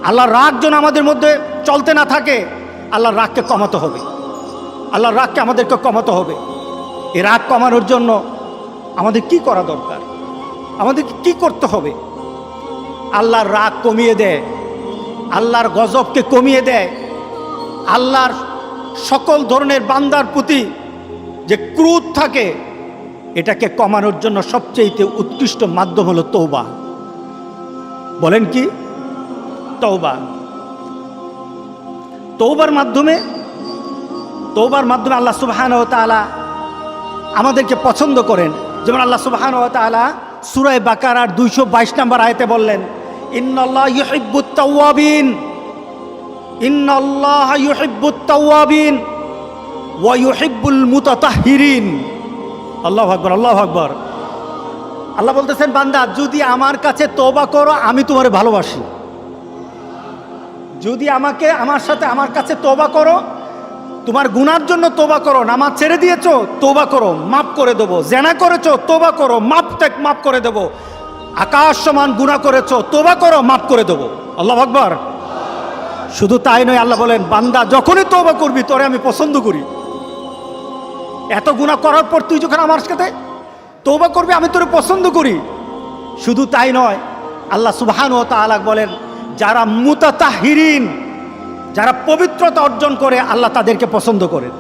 আল্লাহর রাগ যেন আমাদের মধ্যে চলতে না থাকে। আল্লাহর রাগকে কমাতে হবে, আল্লাহর রাগকে আমাদেরকে কমাতে হবে। এই রাগ কমানোর জন্য আমাদের কি করা দরকার, আমাদেরকে কি করতে হবে? আল্লাহর রাগ কমিয়ে দেয়, আল্লাহর গজবকে কমিয়ে দেয়। আল্লাহর সকল ধরনের বান্দার প্রতি যে ক্রোধ থাকে, এটাকে কমানোর জন্য সবচেয়ে উৎকৃষ্ট মাধ্যম হলো তওবা। বলেন কি? তওবা। তওবার মাধ্যমে আল্লাহ সুবহানাহু ওয়া তাআলা আমাদেরকে পছন্দ করেন। যেমন আল্লাহ সুবহানাহু ওয়া তাআলা সূরা বাকারার 222 নম্বর আয়াতে বললেন, ইন্নাল্লাহা ইউহিব্বুত তাওয়াবিন, ইন্নাল্লাহা ইউহিব্বুত তাওয়াবিন ওয়া ইউহিব্বুল মুতাতাহহিরিন। আল্লাহু আকবার, আল্লাহু আকবার। আল্লাহ বলতেছেন, বান্দা যদি আমার কাছে তওবা করো আমি তোমারে ভালোবাসি। যদি আমার কাছে তওবা করো, তোমার গুনার জন্য তওবা করো, নামাজ ছেড়ে দিয়েছো তওবা করো, মাফ করে দেবো। জেনা করেছো তওবা করো, মাফ করে দেবো। আকাশ সমান গুনাহ করেছো তওবা করো, মাফ করে দেবো। আল্লাহু আকবার। শুধু তাই নয়, আল্লাহ বলেন, বান্দা যখনই তওবা করবি তোরে আমি পছন্দ করি। এত গুনাহ করার পর তুই যখন আমার সাথে তওবা করবি আমি তোরে পছন্দ করি। শুধু তাই নয়, আল্লাহ সুবহানাহু ওয়া তাআলা বলেন, যারা মুতাতাহহিরিন, যারা পবিত্রতা অর্জন করে আল্লাহ তাদেরকে পছন্দ করেন।